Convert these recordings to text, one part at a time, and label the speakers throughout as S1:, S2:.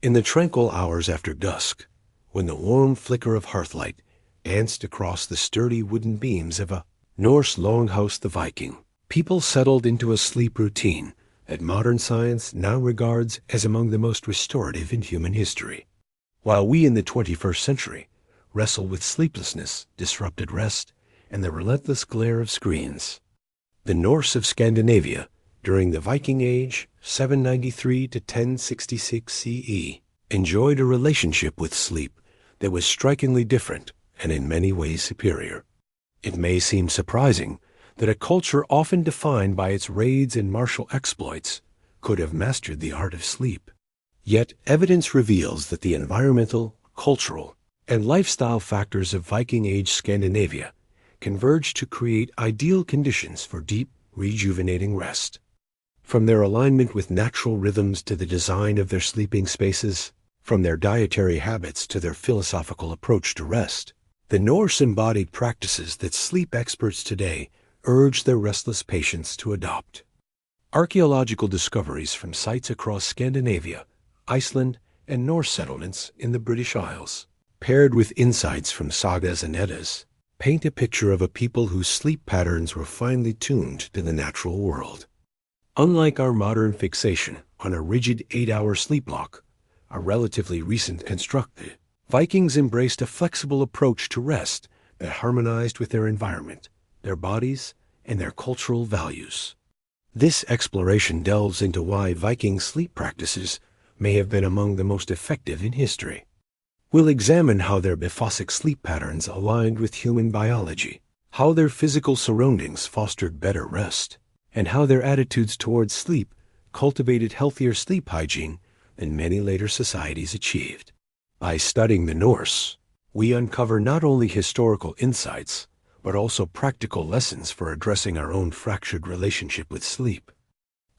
S1: In the tranquil hours after dusk, when the warm flicker of hearthlight danced across the sturdy wooden beams of a Norse longhouse the Viking, people settled into a sleep routine that modern science now regards as among the most restorative in human history. While we in the 21st century wrestle with sleeplessness, disrupted rest, and the relentless glare of screens, the Norse of Scandinavia, during the Viking Age, 793 to 1066 CE, enjoyed a relationship with sleep that was strikingly different and in many ways superior. It may seem surprising that a culture often defined by its raids and martial exploits could have mastered the art of sleep. Yet evidence reveals that the environmental, cultural, and lifestyle factors of Viking Age Scandinavia converged to create ideal conditions for deep, rejuvenating rest. From their alignment with natural rhythms to the design of their sleeping spaces, from their dietary habits to their philosophical approach to rest, the Norse embodied practices that sleep experts today urge their restless patients to adopt. Archaeological discoveries from sites across Scandinavia, Iceland, and Norse settlements in the British Isles, paired with insights from sagas and eddas, paint a picture of a people whose sleep patterns were finely tuned to the natural world. Unlike our modern fixation on a rigid 8-hour sleep block, a relatively recent construction, Vikings embraced a flexible approach to rest that harmonized with their environment, their bodies, and their cultural values. This exploration delves into why Viking sleep practices may have been among the most effective in history. We'll examine how their Biphasic sleep patterns aligned with human biology, how their physical surroundings fostered better rest, and how their attitudes towards sleep cultivated healthier sleep hygiene than many later societies achieved. By studying the Norse, we uncover not only historical insights, but also practical lessons for addressing our own fractured relationship with sleep.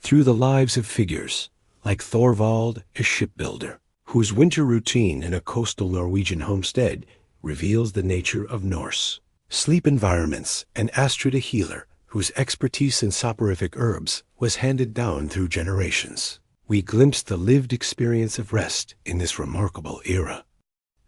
S1: Through the lives of figures like Thorvald, a shipbuilder, whose winter routine in a coastal Norwegian homestead reveals the nature of Norse sleep environments, and Astrid, a healer, whose expertise in soporific herbs was handed down through generations, we glimpse the lived experience of rest in this remarkable era.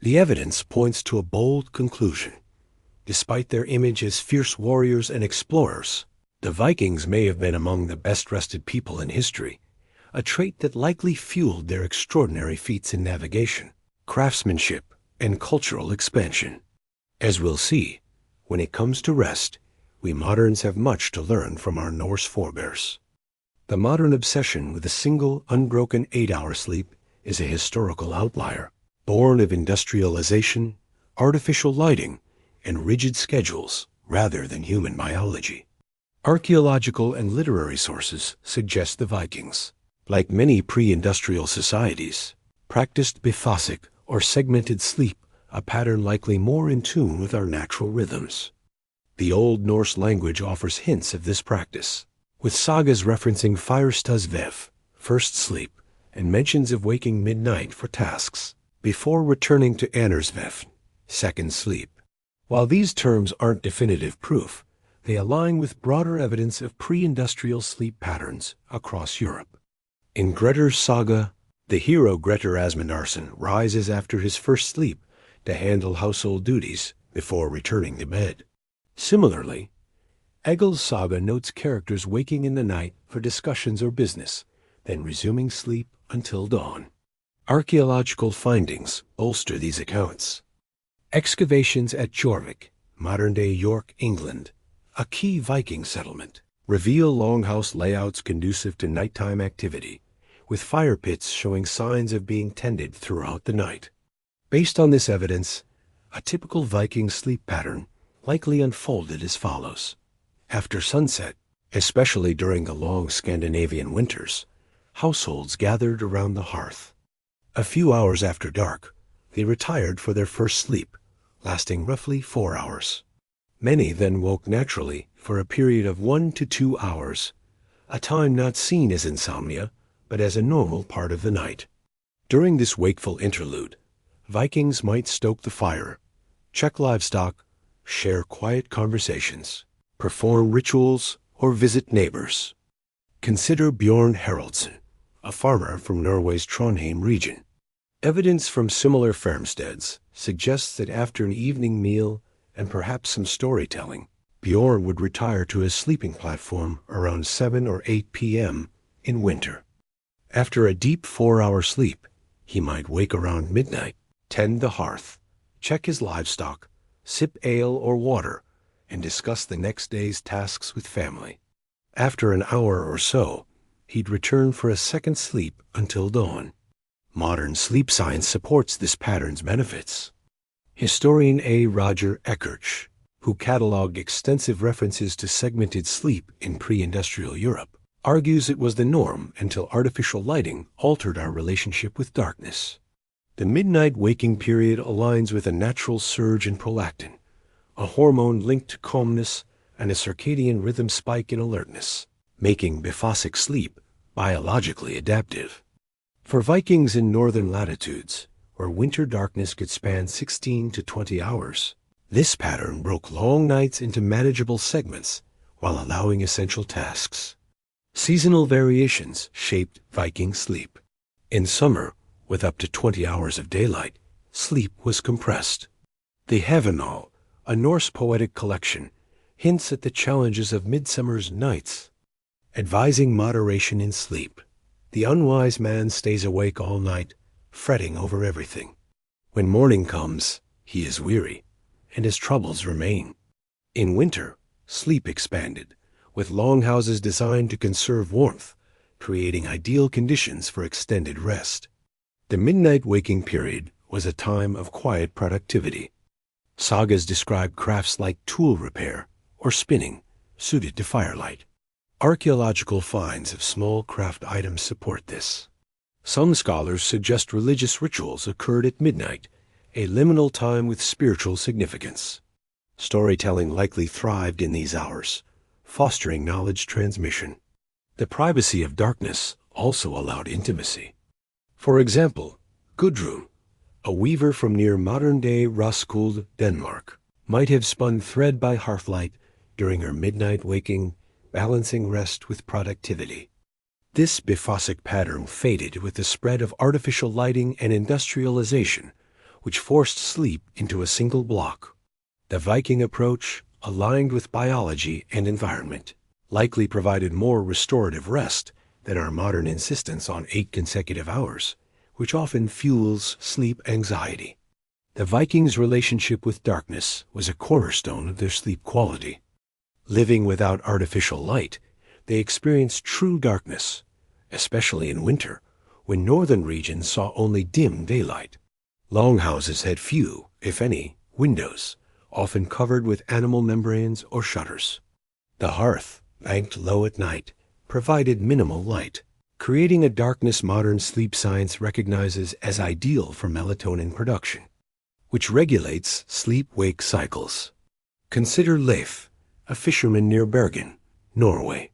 S1: The evidence points to a bold conclusion. Despite their image as fierce warriors and explorers, the Vikings may have been among the best-rested people in history, a trait that likely fueled their extraordinary feats in navigation, craftsmanship, and cultural expansion. As we'll see, when it comes to rest, we moderns have much to learn from our Norse forebears. The modern obsession with a single, unbroken 8-hour sleep is a historical outlier, born of industrialization, artificial lighting, and rigid schedules rather than human biology. Archaeological and literary sources suggest the Vikings, like many pre-industrial societies, practiced Biphasic or segmented sleep, a pattern likely more in tune with our natural rhythms. The Old Norse language offers hints of this practice, with sagas referencing Fyrstasvev, first sleep, and mentions of waking midnight for tasks, before returning to Annarsvev, second sleep. While these terms aren't definitive proof, they align with broader evidence of pre-industrial sleep patterns across Europe. In Grettir's saga, the hero Grettir Asmundarson rises after his first sleep to handle household duties before returning to bed. Similarly, Egil's saga notes characters waking in the night for discussions or business, then resuming sleep until dawn. Archaeological findings bolster these accounts. Excavations at Jorvik, modern-day York, England, a key Viking settlement, reveal longhouse layouts conducive to nighttime activity, with fire pits showing signs of being tended throughout the night. Based on this evidence, a typical Viking sleep pattern likely unfolded as follows. After sunset, especially during the long Scandinavian winters, households gathered around the hearth. A few hours after dark, they retired for their first sleep, lasting roughly 4 hours. Many then woke naturally for a period of 1 to 2 hours, a time not seen as insomnia, but as a normal part of the night. During this wakeful interlude, Vikings might stoke the fire, check livestock, share quiet conversations, perform rituals, or visit neighbors. Consider Bjorn Haraldsson, a farmer from Norway's Trondheim region. Evidence from similar farmsteads suggests that after an evening meal and perhaps some storytelling, Bjorn would retire to his sleeping platform around 7 or 8 p.m. in winter. After a deep 4-hour sleep, he might wake around midnight, tend the hearth, check his livestock, sip ale or water, and discuss the next day's tasks with family. After an hour or so, he'd return for a second sleep until dawn. Modern sleep science supports this pattern's benefits. Historian A. Roger Eckertsch, who cataloged extensive references to segmented sleep in pre-industrial Europe, argues it was the norm until artificial lighting altered our relationship with darkness. The midnight waking period aligns with a natural surge in prolactin, a hormone linked to calmness and a circadian rhythm spike in alertness, making Biphasic sleep biologically adaptive. For Vikings in northern latitudes, where winter darkness could span 16 to 20 hours, this pattern broke long nights into manageable segments while allowing essential tasks. Seasonal variations shaped Viking sleep. In summer, with up to 20 hours of daylight, sleep was compressed. The Herbal, a Norse poetic collection, hints at the challenges of midsummer's nights, advising moderation in sleep. The unwise man stays awake all night, fretting over everything. When morning comes, he is weary, and his troubles remain. In winter, sleep expanded, with longhouses designed to conserve warmth, creating ideal conditions for extended rest. The midnight waking period was a time of quiet productivity. Sagas describe crafts like tool repair or spinning, suited to firelight. Archaeological finds of small craft items support this. Some scholars suggest religious rituals occurred at midnight, a liminal time with spiritual significance. Storytelling likely thrived in these hours, fostering knowledge transmission. The privacy of darkness also allowed intimacy. For example, Gudrun, a weaver from near modern-day Roskilde, Denmark, might have spun thread by hearthlight during her midnight waking, balancing rest with productivity. This Biphasic pattern faded with the spread of artificial lighting and industrialization, which forced sleep into a single block. The Viking approach, aligned with biology and environment, likely provided more restorative rest than our modern insistence on 8 consecutive hours, which often fuels sleep anxiety. The Vikings' relationship with darkness was a cornerstone of their sleep quality. Living without artificial light, they experienced true darkness, especially in winter, when northern regions saw only dim daylight. Longhouses had few, if any, windows, often covered with animal membranes or shutters. The hearth, banked low at night, provided minimal light, creating a darkness modern sleep science recognizes as ideal for melatonin production, which regulates sleep-wake cycles. Consider Leif, a fisherman near Bergen, Norway.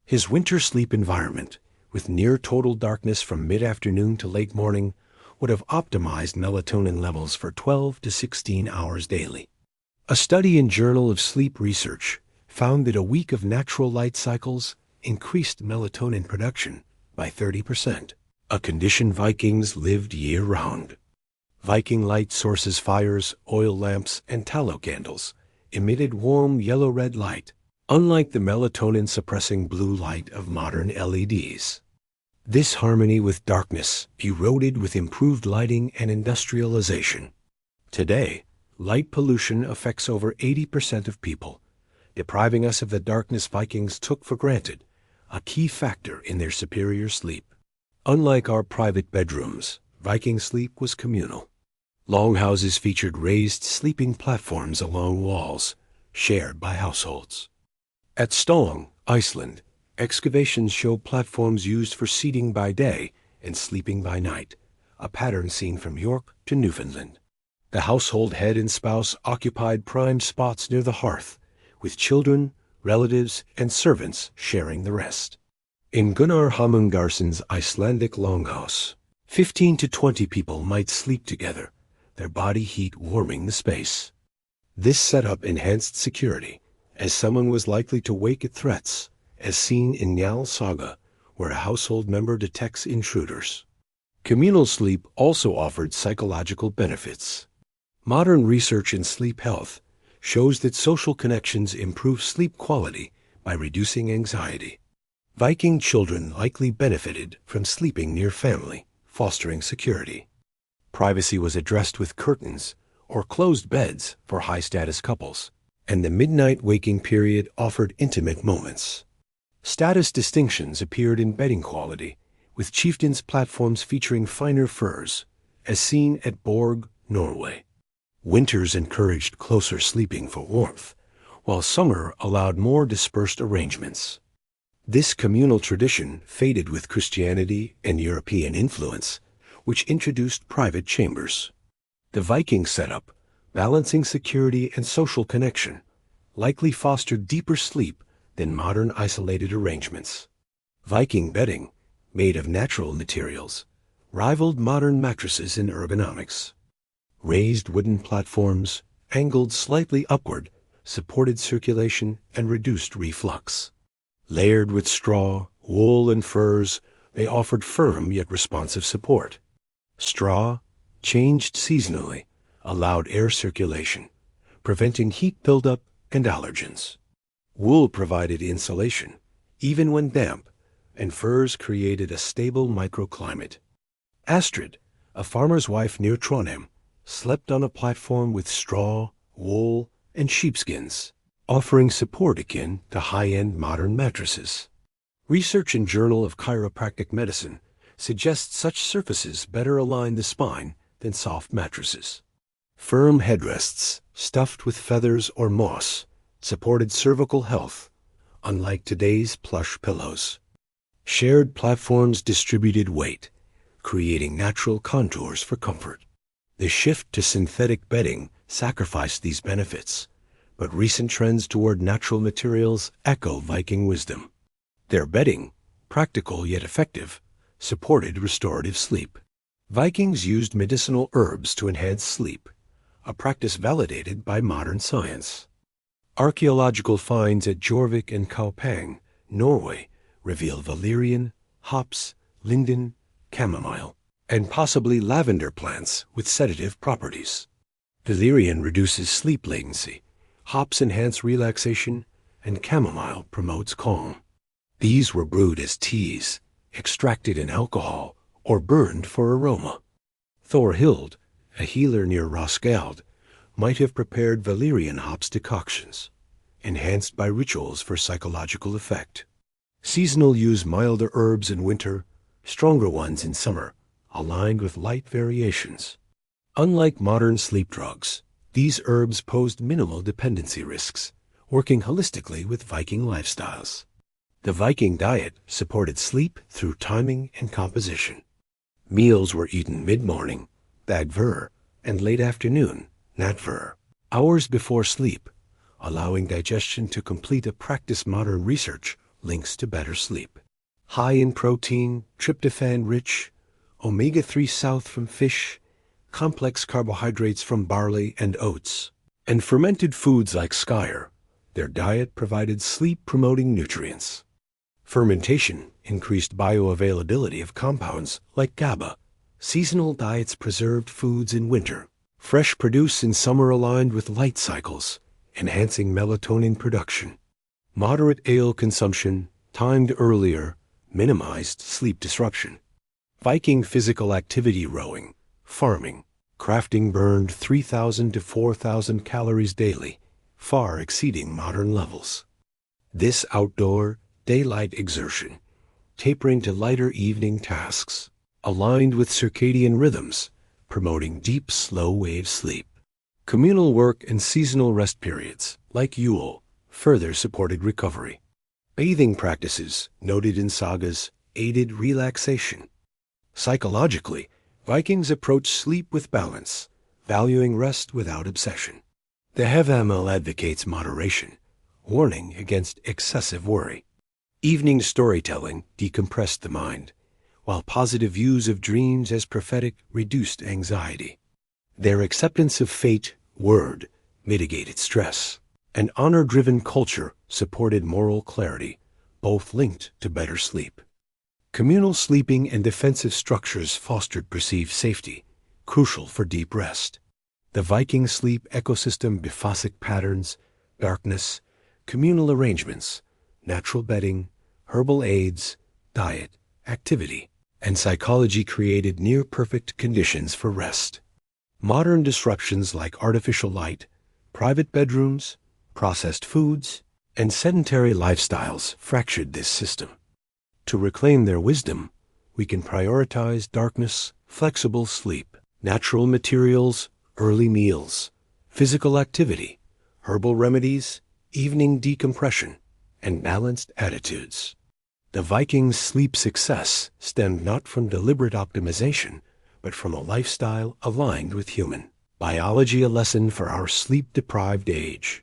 S1: His winter sleep environment, with near total darkness from mid-afternoon to late morning, would have optimized melatonin levels for 12 to 16 hours daily. A study in Journal of Sleep Research found that a week of natural light cycles increased melatonin production by 30%, a condition Vikings lived year-round. Viking light sources fires, oil lamps, and tallow candles emitted warm yellow-red light, unlike the melatonin-suppressing blue light of modern LEDs. This harmony with darkness eroded with improved lighting and industrialization. Today, light pollution affects over 80% of people, depriving us of the darkness Vikings took for granted, a key factor in their superior sleep. Unlike our private bedrooms, Viking sleep was communal. Longhouses featured raised sleeping platforms along walls, shared by households. At Stong, Iceland, excavations show platforms used for seating by day and sleeping by night, a pattern seen from York to Newfoundland. The household head and spouse occupied prime spots near the hearth, with children, relatives, and servants sharing the rest. In Gunnar Hamungarson's Icelandic longhouse, 15 to 20 people might sleep together, their body heat warming the space. This setup enhanced security, as someone was likely to wake at threats, as seen in Njal Saga, where a household member detects intruders. Communal sleep also offered psychological benefits. Modern research in sleep health shows that social connections improve sleep quality by reducing anxiety. Viking children likely benefited from sleeping near family, fostering security. Privacy was addressed with curtains or closed beds for high-status couples, and the midnight waking period offered intimate moments. Status distinctions appeared in bedding quality, with chieftains' platforms featuring finer furs, as seen at Borg, Norway. Winters encouraged closer sleeping for warmth, while summer allowed more dispersed arrangements. This communal tradition faded with Christianity and European influence, which introduced private chambers. The Viking setup, balancing security and social connection, likely fostered deeper sleep than modern isolated arrangements. Viking bedding, made of natural materials, rivaled modern mattresses in ergonomics. Raised wooden platforms, angled slightly upward, supported circulation and reduced reflux. Layered with straw, wool, and furs, they offered firm yet responsive support. Straw, changed seasonally, allowed air circulation, preventing heat buildup and allergens. Wool provided insulation, even when damp, and furs created a stable microclimate. Astrid, a farmer's wife near Trondheim, slept on a platform with straw, wool, and sheepskins, offering support akin to high-end modern mattresses. Research in Journal of Chiropractic Medicine suggests such surfaces better align the spine than soft mattresses. Firm headrests, stuffed with feathers or moss, supported cervical health, unlike today's plush pillows. Shared platforms distributed weight, creating natural contours for comfort. The shift to synthetic bedding sacrificed these benefits, but recent trends toward natural materials echo Viking wisdom. Their bedding, practical yet effective, supported restorative sleep. Vikings used medicinal herbs to enhance sleep, a practice validated by modern science. Archaeological finds at Jorvik and Kaupang, Norway, reveal valerian, hops, linden, chamomile, and possibly lavender plants with sedative properties. Valerian reduces sleep latency, hops enhance relaxation, and chamomile promotes calm. These were brewed as teas, extracted in alcohol, or burned for aroma. Thorhild, a healer near Roskilde, might have prepared valerian hops decoctions, enhanced by rituals for psychological effect. Seasonal use milder herbs in winter, stronger ones in summer, aligned with light variations. Unlike modern sleep drugs, these herbs posed minimal dependency risks, working holistically with Viking lifestyles. The Viking diet supported sleep through timing and composition. Meals were eaten mid-morning, dagvur, and late afternoon, natvur, hours before sleep, allowing digestion to complete a practice modern research links to better sleep. High in protein, tryptophan-rich, omega-3 south from fish, complex carbohydrates from barley and oats, and fermented foods like skyr, their diet provided sleep-promoting nutrients. Fermentation increased bioavailability of compounds like GABA. Seasonal diets preserved foods in winter. Fresh produce in summer aligned with light cycles, enhancing melatonin production. Moderate ale consumption, timed earlier, minimized sleep disruption. Viking physical activity rowing, farming, crafting burned 3,000 to 4,000 calories daily, far exceeding modern levels. This outdoor, daylight exertion, tapering to lighter evening tasks, aligned with circadian rhythms, promoting deep, slow-wave sleep. Communal work and seasonal rest periods, like Yule, further supported recovery. Bathing practices, noted in sagas, aided relaxation. Psychologically, Vikings approached sleep with balance, valuing rest without obsession. The Herbal advocates moderation, warning against excessive worry. Evening storytelling decompressed the mind, while positive views of dreams as prophetic reduced anxiety. Their acceptance of fate, word, mitigated stress. An honor-driven culture supported moral clarity, both linked to better sleep. Communal sleeping and defensive structures fostered perceived safety, crucial for deep rest. The Viking sleep ecosystem, Biphasic patterns, darkness, communal arrangements, natural bedding, herbal aids, diet, activity, and psychology created near-perfect conditions for rest. Modern disruptions like artificial light, private bedrooms, processed foods, and sedentary lifestyles fractured this system. To reclaim their wisdom, we can prioritize darkness, flexible sleep, natural materials, early meals, physical activity, herbal remedies, evening decompression, and balanced attitudes. The Vikings' sleep success stemmed not from deliberate optimization, but from a lifestyle aligned with human biology, a lesson for our sleep-deprived age.